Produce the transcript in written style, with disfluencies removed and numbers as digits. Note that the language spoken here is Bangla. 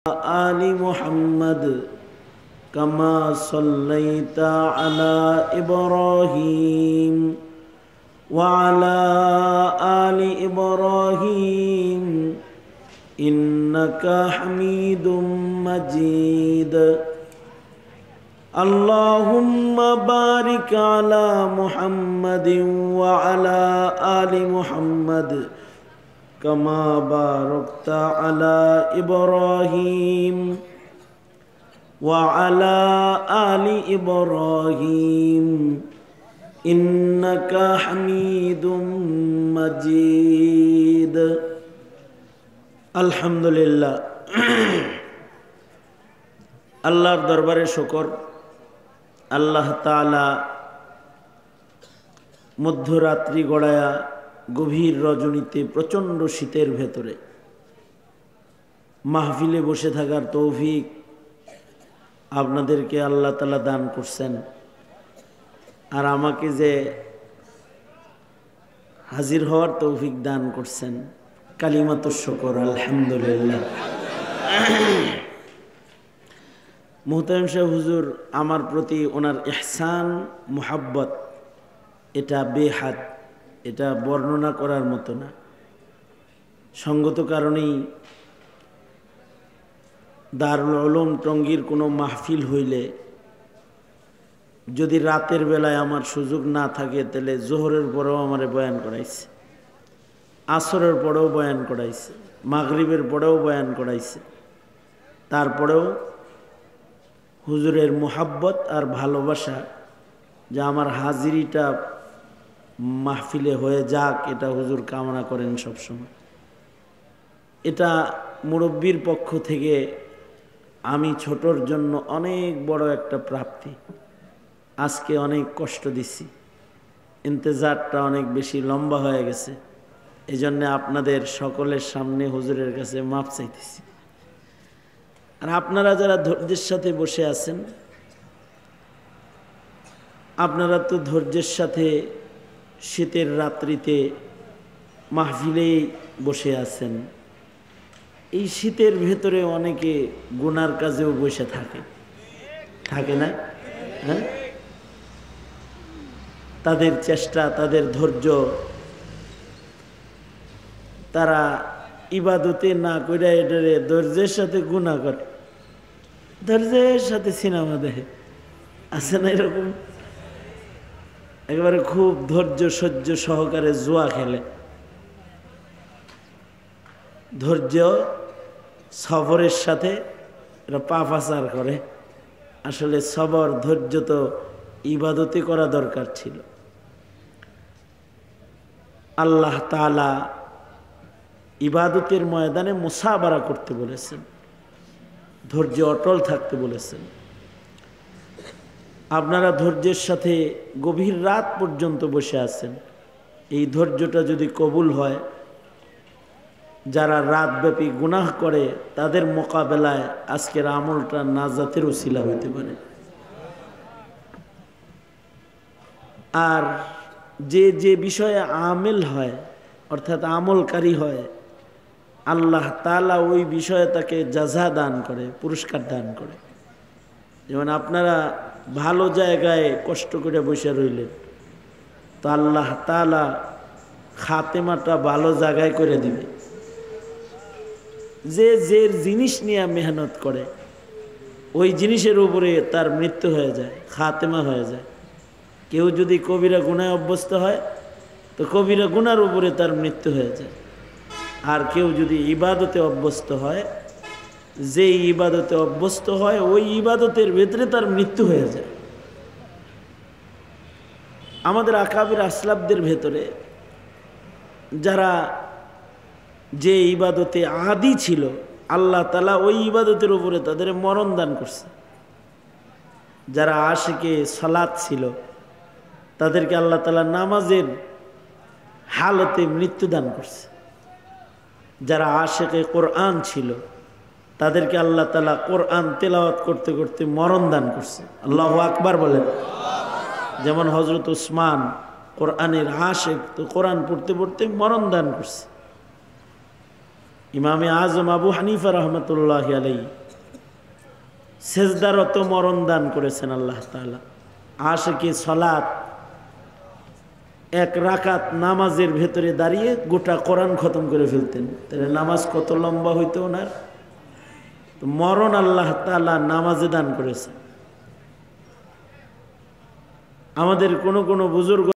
آل محمد كما صليت على إبراهيم وعلى آل إبراهيم إنك حميد مجيد اللهم بارك على محمد وعلى آل محمد كما باركت على إبراهيم وعلى آل إبراهيم إنك حميد مجيد الحمد لله আল্লাহর দরবারে শুকর আল্লাহ তাআলা মধ্যরাত্রি গড়ায়া গভীর রজনীতে প্রচণ্ড শীতের ভেতরে মাহফিলে বসে থাকার তৌফিক আপনাদেরকে আল্লাহ তাআলা দান করছেন। আর আমাকে যে হাজির হওয়ার তৌফিক দান করছেন, কালিমাতুশ শুকর আলহামদুলিল্লাহ। মুহতারাম সাহেব হুজুর আমার প্রতি ওনার ইহসান মুহাব্বত এটা বেহাদ, এটা বর্ণনা করার মতো না। সঙ্গত কারণেই দারুল উলুম টঙ্গীর কোনো মাহফিল হইলে যদি রাতের বেলায় আমার সুযোগ না থাকে তাহলে জোহরের পরেও আমারে বয়ান করাইছে, আসরের পরেও বয়ান করাইছে, মাগরিবের পরেও বয়ান করাইছে। তারপরেও হুজুরের মোহাব্বত আর ভালোবাসা যে আমার হাজিরিটা মাহফিলে হয়ে যাক, এটা হুজুর কামনা করেন সবসময়। এটা মুরব্বির পক্ষ থেকে আমি ছোটর জন্য অনেক বড় একটা প্রাপ্তি। আজকে অনেক কষ্ট দিছি, ইন্তজারটা অনেক বেশি লম্বা হয়ে গেছে, এই জন্যে আপনাদের সকলের সামনে হুজুরের কাছে মাপ চাইতেছি। আর আপনারা যারা ধৈর্যের সাথে বসে আছেন, আপনারা তো ধৈর্যের সাথে শীতের রাত্রিতে মাহফিলেই বসে আছেন। এই শীতের ভেতরে অনেকে গুনার কাজেও বসে থাকে না? হ্যাঁ, তাদের চেষ্টা, তাদের ধৈর্য, তারা ইবাদতে না করে এটারে ধৈর্যের সাথে গুনাহ করে, ধৈর্যের সাথে সিনেমা দেখে, আছে না এরকম? একেবারে খুব ধৈর্য সহ্য সহকারে জুয়া খেলে, ধৈর্য সবরের সাথে এরা পাপাচার করে। আসলে সবর ধৈর্য তো ইবাদতে করা দরকার ছিল। আল্লাহ তাআলা ইবাদতের ময়দানে মুসাবারা করতে বলেছেন, ধৈর্য অটল থাকতে বলেছেন। আপনারা ধৈর্যের সাথে গভীর রাত পর্যন্ত বসে আছেন। এই ধৈর্যটা যদি কবুল হয়, যারা রাতব্যাপী গুনাহ করে তাদের মোকাবেলায় আজকের আমলটা নাজাতের উসিলা হইতে পারে। আর যে যে বিষয়ে আমেল হয়, অর্থাৎ আমলকারী হয়, আল্লাহ তাআলা ওই বিষয়ে তাকে জাযা দান করে, পুরস্কার দান করে। যেমন আপনারা ভালো জায়গায় কষ্ট করে বসে রইলেন, তো আল্লাহ তাআলা খাতেমাটা ভালো জায়গায় করে দিবে। যে যে জিনিস নিয়ে মেহনত করে ওই জিনিসের উপরে তার মৃত্যু হয়ে যায়, খাতেমা হয়ে যায়। কেউ যদি কবিরা গুনায় অভ্যস্ত হয় তো কবিরা গুনার উপরে তার মৃত্যু হয়ে যায়। আর কেউ যদি ইবাদতে অভ্যস্ত হয়, যে ইবাদতে অভ্যস্ত হয় ওই ইবাদতের ভেতরে তার মৃত্যু হয়ে যায়। আমাদের আকাবির আসলাফদের ভেতরে যারা যে ইবাদতে আদি ছিল, আল্লাহ তাআলা ওই ইবাদতের উপরে তাদের মরণ দান করছে। যারা আশিকে সালাত ছিল তাদেরকে আল্লাহ তাআলা নামাজের হালতে মৃত্যু দান করছে। যারা আশিকে কোরআন ছিল তাদেরকে আল্লাহ তাআলা কোরআন তেলাওয়াত করতে করতে মরণ দান করছে। আল্লাহু আকবার বলেন। যেমন হযরত উসমান কোরআনের আশিক, তো কোরআন পড়তে পড়তে মরণ দান করছে। ইমামে আজম আবু হানিফা রহমতুল্লাহ আলাইহি সেজদারত মরণ দান করেছেন আল্লাহ তাআলা। আশিকে সালাত এক রাকাত নামাজের ভেতরে দাঁড়িয়ে গোটা কোরআন খতম করে ফেলতেন। তাহলে নামাজ কত লম্বা হইতো ওনার। তো মরণ আল্লাহ তাআলা নামাজে দান করেছেন। আমাদের কোন বুজুর্গ